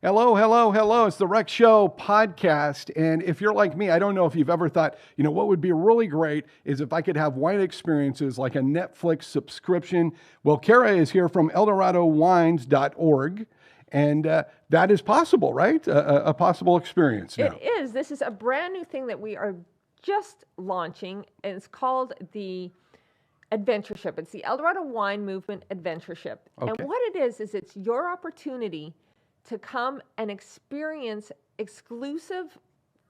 Hello, hello, hello. It's the Rec Show podcast. And if you're like me, I don't know if you've ever thought, what would be really great is if I could have wine experiences like a Netflix subscription. Well, Kara is here from EldoradoWines.org. And that is possible, right? A possible experience now. It is. This is a brand new thing that we are just launching. And it's called the Adventureship. It's the Eldorado Wine Movement Adventureship. Okay. And what it is it's your opportunity to come and experience exclusive,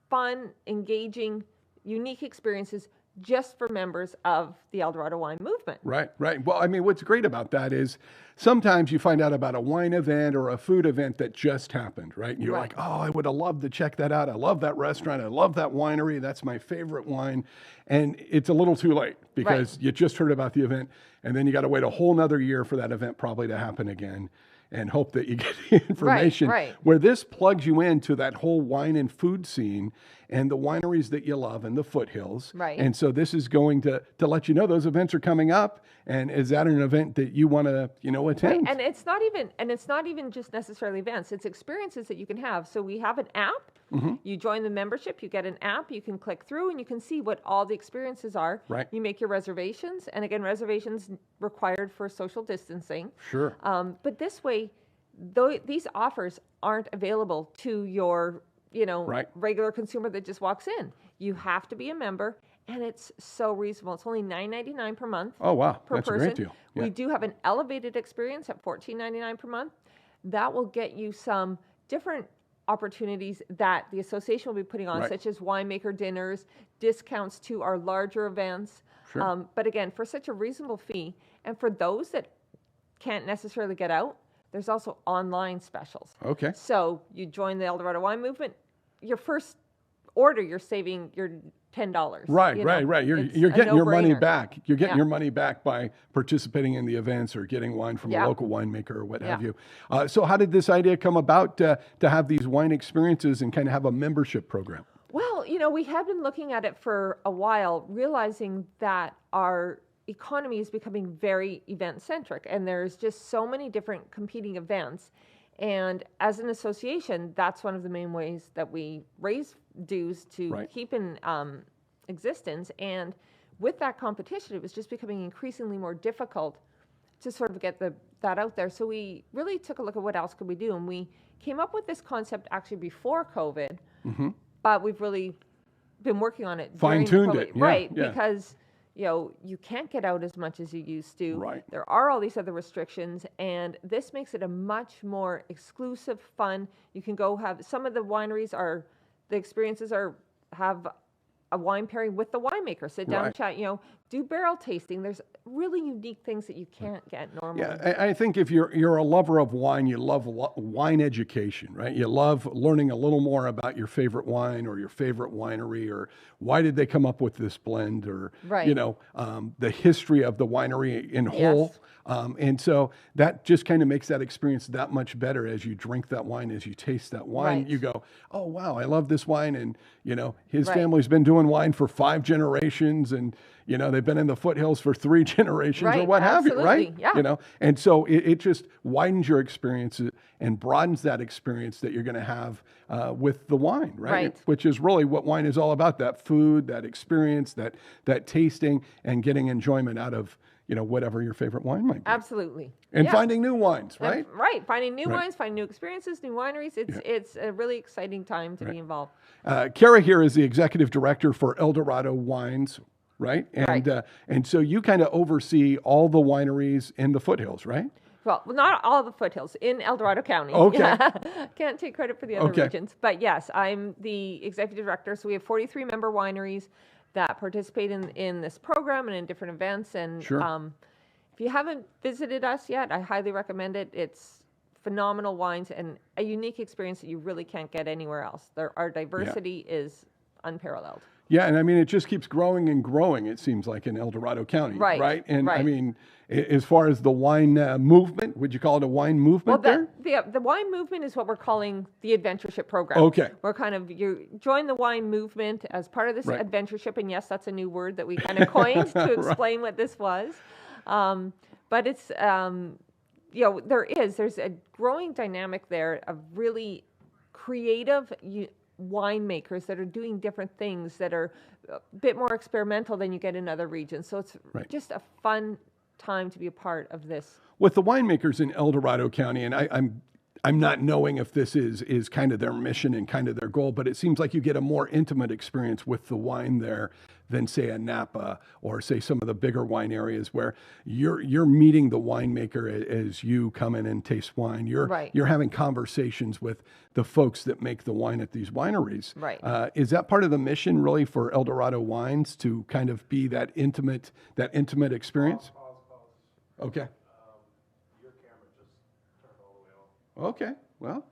fun, engaging, unique experiences just for members of the Eldorado Wine Movement. Right. Well, I mean, what's great about that is sometimes you find out about a wine event or a food event that just happened, right? And you're like, oh, I would have loved to check that out. I love that restaurant. I love that winery. That's my favorite wine. And it's a little too late because you just heard about the event and then you got to wait a whole nother year for that event probably to happen again. And hope that you get the information. Right. Where this plugs you into that whole wine and food scene and the wineries that you love and the foothills. Right. And so this is going to let you know those events are coming up. And is that an event that you want to, attend? Right. And it's not even just necessarily events. It's experiences that you can have. So we have an app. Mm-hmm. You join the membership, you get an app, you can click through and you can see what all the experiences are. Right. You make your reservations. And again, reservations required for social distancing. Sure. But this way, these offers aren't available to your, regular consumer that just walks in. You have to be a member, and it's so reasonable. It's only $9.99 per month. Oh, wow. Per That's person. a great deal. Yeah. We do have an elevated experience at $14.99 per month. That will get you some different opportunities that the association will be putting on, such as winemaker dinners, discounts to our larger events. Sure. But again, for such a reasonable fee, and for those that can't necessarily get out, there's also online specials. Okay. So you join the Eldorado Wine Movement, your first order, you're saving your $10. Right. You're getting your money back. You're getting your money back by participating in the events or getting wine from a local winemaker or what have you. So how did this idea come about to have these wine experiences and kind of have a membership program? Well, we have been looking at it for a while, realizing that our economy is becoming very event-centric, and there's just so many different competing events. And as an association, that's one of the main ways that we raise dues to keep in existence. And with that competition, it was just becoming increasingly more difficult to sort of get that out there. So we really took a look at what else could we do, and we came up with this concept actually before COVID, but we've really been working on it. Fine-tuned it, because you can't get out as much as you used to. Right. There are all these other restrictions, and this makes it a much more exclusive, fun. You can go have some of the wineries have a wine pairing with the winemaker. Sit down and chat. Do barrel tasting. There's really unique things that you can't get normally. Yeah, I think if you're a lover of wine, you love wine education, right? You love learning a little more about your favorite wine or your favorite winery, or why did they come up with this blend, or the history of the winery in whole. Yes. And so that just kind of makes that experience that much better as you drink that wine, as you taste that wine. Right. You go, oh, wow, I love this wine. And, his family's been doing wine for 5 generations, and, they've been in the foothills for 3 generations or what have you, right? Yeah. And so it just widens your experience and broadens that experience that you're going to have with the wine, right? Which is really what wine is all about, that food, that experience, that tasting, and getting enjoyment out of whatever your favorite wine might be. Absolutely. And finding new wines, right? Finding new wines, finding new experiences, new wineries. It's a really exciting time to be involved. Kara here is the executive director for Eldorado Wines, right? And so you kind of oversee all the wineries in the foothills, right? Well, not all the foothills in Eldorado County. Okay. Can't take credit for the other regions. But yes, I'm the executive director. So we have 43 member wineries that participate in this program and in different events. And if you haven't visited us yet, I highly recommend it. It's phenomenal wines and a unique experience that you really can't get anywhere else. Our diversity is unparalleled. Yeah, and I mean, it just keeps growing and growing, it seems like, in Eldorado County, right? And I mean, as far as the wine movement, would you call it a wine movement there? The wine movement is what we're calling the Adventureship Program. Okay. We're kind of, you join the wine movement as part of this Adventureship, and yes, that's a new word that we kind of coined to explain what this was. But it's, there's a growing dynamic there of really creative winemakers that are doing different things that are a bit more experimental than you get in other regions. So it's Right. just a fun time to be a part of this. With the winemakers in Eldorado County, and I'm not knowing if this is kind of their mission and kind of their goal, but it seems like you get a more intimate experience with the wine there than say a Napa or say some of the bigger wine areas where you're meeting the winemaker as you come in and taste wine. Right. You're having conversations with the folks that make the wine at these wineries. Right. Is that part of the mission really for Eldorado Wines to kind of be that intimate experience? Okay. Your camera just turned all the way off. Okay. Well,